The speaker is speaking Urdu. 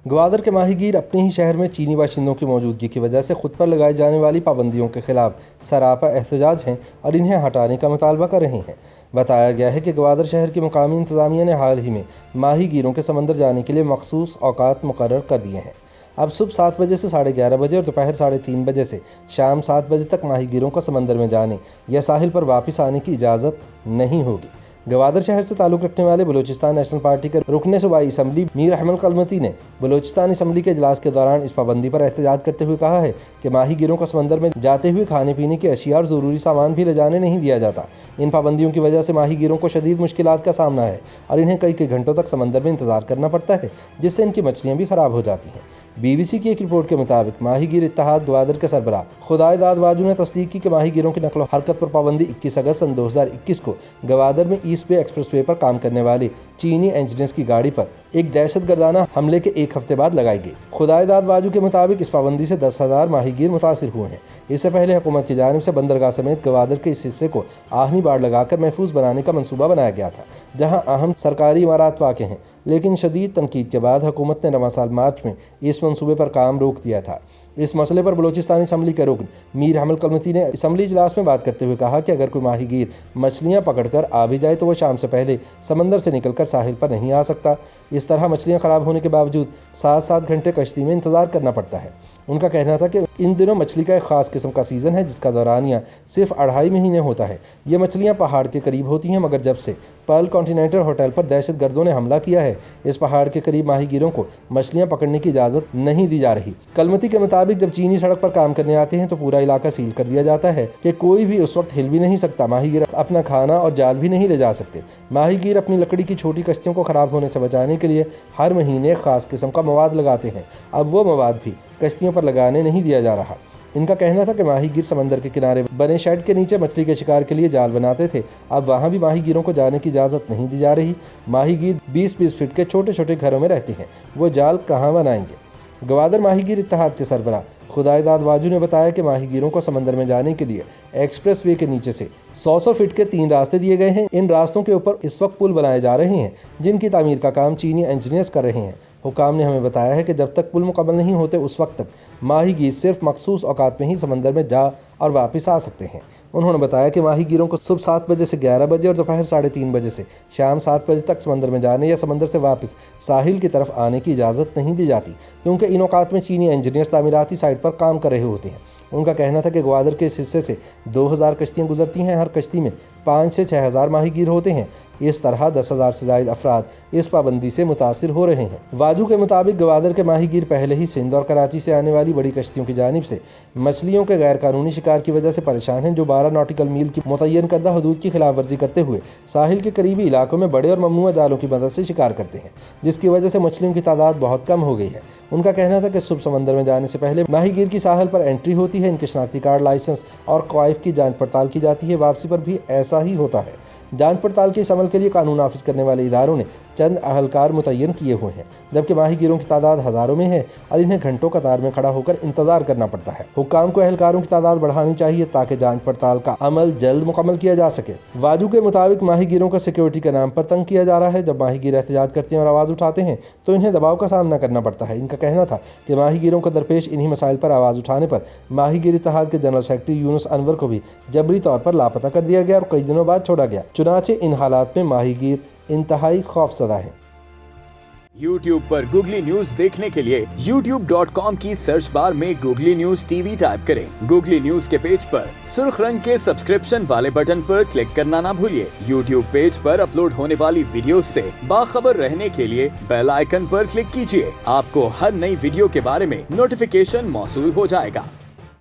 گوادر کے ماہی گیر اپنے ہی شہر میں چینی باشندوں کی موجودگی کی وجہ سے خود پر لگائی جانے والی پابندیوں کے خلاف سراپا احتجاج ہیں اور انہیں ہٹانے کا مطالبہ کر رہے ہیں۔ بتایا گیا ہے کہ گوادر شہر کی مقامی انتظامیہ نے حال ہی میں ماہی گیروں کے سمندر جانے کے لیے مخصوص اوقات مقرر کر دیے ہیں۔ اب صبح 7 بجے سے 11:30 بجے اور دوپہر 3:30 بجے سے شام 7 بجے تک ماہی گیروں کو سمندر میں جانے یا ساحل پر واپس آنے کی اجازت نہیں ہوگی۔ گوادر شہر سے تعلق رکھنے والے بلوچستان نیشنل پارٹی کے رکن صوبائی اسمبلی میر احمد قلمتی نے بلوچستان اسمبلی کے اجلاس کے دوران اس پابندی پر احتجاج کرتے ہوئے کہا ہے کہ ماہی گیروں کو سمندر میں جاتے ہوئے کھانے پینے کی اشیاء اور ضروری سامان بھی لے جانے نہیں دیا جاتا۔ ان پابندیوں کی وجہ سے ماہی گیروں کو شدید مشکلات کا سامنا ہے اور انہیں کئی گھنٹوں تک سمندر میں انتظار کرنا پڑتا ہے، جس سے ان کی مچھلیاں بھی خراب ہو جاتی ہیں۔ BBC کی ایک رپورٹ کے مطابق ماہی گیر اتحاد گوادر کے سربراہ خدائے داد واجو نے تصدیق کی کہ ماہی گیروں کی نقل و حرکت پر پابندی 21 اگست سن 2021 کو گوادر میں ایسٹ بے ایکسپریس وے پر کام کرنے والے چینی انجینئرز کی گاڑی پر ایک دہشت گردانہ حملے کے ایک ہفتے بعد لگائی گئی۔ خدائے داد واجو کے مطابق اس پابندی سے 10,000 ماہی گیر متاثر ہوئے ہیں۔ اس سے پہلے حکومت کی جانب سے بندرگاہ سمیت گوادر کے اس حصے کو آہنی باڑ لگا کر محفوظ بنانے کا منصوبہ بنایا گیا تھا، جہاں اہم سرکاری عمارات واقع ہیں، لیکن شدید تنقید کے بعد حکومت نے رواں سال مارچ میں اس منصوبے پر کام روک دیا تھا۔ اس مسئلے پر بلوچستان اسمبلی کے رکن میر احمد قلمتی نے اسمبلی اجلاس میں بات کرتے ہوئے کہا کہ اگر کوئی ماہی گیر مچھلیاں پکڑ کر آ بھی جائے تو وہ شام سے پہلے سمندر سے نکل کر ساحل پر نہیں آ سکتا۔ اس طرح مچھلیاں خراب ہونے کے باوجود 7 گھنٹے کشتی میں انتظار کرنا پڑتا ہے۔ ان کا کہنا تھا کہ ان دنوں مچھلی کا ایک خاص قسم کا سیزن ہے جس کا دورانیہ صرف 2.5 مہینے ہوتا ہے۔ یہ مچھلیاں پہاڑ کے قریب ہوتی ہیں، مگر جب سے پرل کانٹیننٹل ہوٹل پر دہشت گردوں نے حملہ کیا ہے، اس پہاڑ کے قریب ماہی گیروں کو مچھلیاں پکڑنے کی اجازت نہیں دی جا رہی۔ قلمتی کے مطابق جب چینی سڑک پر کام کرنے آتے ہیں تو پورا علاقہ سیل کر دیا جاتا ہے کہ کوئی بھی اس وقت ہل بھی نہیں سکتا۔ ماہی گیر اپنا کھانا اور جال بھی نہیں لے جا سکتے۔ ماہی گیر اپنی لکڑی کی چھوٹی کشتیوں کو خراب ہونے سے بچانے کے لیے ہر مہینے ایک خاص قسم کا مواد لگاتے ہیں۔ اب وہ مواد بھی کشتیوں پر لگانے نہیں دیا جا رہا۔ ان کا کہنا تھا کہ ماہی گیر سمندر کے کنارے بنے شیڈ کے نیچے مچھلی کے شکار کے لیے جال بناتے تھے، اب وہاں بھی ماہی گیروں کو جانے کی اجازت نہیں دی جا رہی۔ ماہی گیر 20 فٹ کے چھوٹے گھروں میں رہتے ہیں، وہ جال کہاں بنائیں گے؟ گوادر ماہی گیر اتحاد کے سربراہ خدائے داد واجو نے بتایا کہ ماہی گیروں کو سمندر میں جانے کے لیے ایکسپریس وے کے نیچے سے 100 فٹ کے 3 راستے دیے گئے ہیں۔ ان راستوں کے اوپر اس وقت پل بنائے جا رہے ہیں جن کی تعمیر کا کام چینی انجینئرز کر رہے ہیں۔ حکام نے ہمیں بتایا ہے کہ جب تک پل مکمل نہیں ہوتے اس وقت تک ماہی گیر صرف مخصوص اوقات میں ہی سمندر میں جا اور واپس آ سکتے ہیں۔ انہوں نے بتایا کہ ماہی گیروں کو صبح 7 بجے سے 11 بجے اور دوپہر 3:30 بجے سے شام 7 بجے تک سمندر میں جانے یا سمندر سے واپس ساحل کی طرف آنے کی اجازت نہیں دی جاتی، کیونکہ ان اوقات میں چینی انجینئرز تعمیراتی سائٹ پر کام کر رہے ہوتے ہیں۔ ان کا کہنا تھا کہ گوادر کے اس حصے سے 2000 کشتیاں گزرتی ہیں، ہر کشتی میں 5 سے 6,000 ماہی گیر ہوتے ہیں۔ اس طرح 10,000 سے زائد افراد اس پابندی سے متاثر ہو رہے ہیں۔ واجو کے مطابق گوادر کے ماہی گیر پہلے ہی سندھ اور کراچی سے آنے والی بڑی کشتیوں کی جانب سے مچھلیوں کے غیر قانونی شکار کی وجہ سے پریشان ہیں، جو 12 ناٹیکل میل کی متعین کردہ حدود کی خلاف ورزی کرتے ہوئے ساحل کے قریبی علاقوں میں بڑے اور ممنوعہ جالوں کی مدد سے شکار کرتے ہیں، جس کی وجہ سے مچھلیوں کی تعداد بہت کم ہو گئی ہے۔ ان کا کہنا تھا کہ صبح سمندر میں جانے سے پہلے ماہی گیر کی ساحل پر انٹری ہوتی ہے، ان کے شناختی کارڈ، لائسنس اور کوائف کی جانچ پڑتال کی جاتی ہے۔ واپسی پر بھی ایسا ہی ہوتا ہے۔ جانچ پڑتال کے اس عمل کے لیے قانون نافذ کرنے والے اداروں نے چند اہلکار متعین کیے ہوئے ہیں، جبکہ ماہی گیروں کی تعداد ہزاروں میں ہے اور انہیں گھنٹوں قطار میں کھڑا ہو کر انتظار کرنا پڑتا ہے۔ حکام کو اہلکاروں کی تعداد بڑھانی چاہیے تاکہ جانچ پڑتال کا عمل جلد مکمل کیا جا سکے۔ واجو کے مطابق ماہی گیروں کو سیکیورٹی کے نام پر تنگ کیا جا رہا ہے۔ جب ماہی گیر احتجاج کرتے ہیں اور آواز اٹھاتے ہیں تو انہیں دباؤ کا سامنا کرنا پڑتا ہے۔ ان کا کہنا تھا کہ ماہی گیروں کو درپیش انہی مسائل پر آواز اٹھانے پر ماہی گیر اتحاد کے جنرل سیکرٹری یونس انور کو بھی جبری طور پر لاپتہ کر دیا گیا اور کئی دنوں بعد چھوڑا گیا۔ چنانچہ ان حالات میں ماہی گیر انتہائی خوفزدہ ہیں۔ YouTube پر گوگلی نیوز دیکھنے کے لیے youtube.com کی سرچ بار میں googly news T V type کریں۔ گوگلی نیوز کے پیج پر سرخ رنگ کے سبسکرپشن والے بٹن پر کلک کرنا نہ بھولیے۔ YouTube پیج پر اپلوڈ ہونے والی ویڈیوز سے باخبر رہنے کے لیے بیل آئیکن پر کلک کیجیے۔ آپ کو ہر نئی ویڈیو کے بارے میں نوٹیفیکیشن موصول ہو جائے گا۔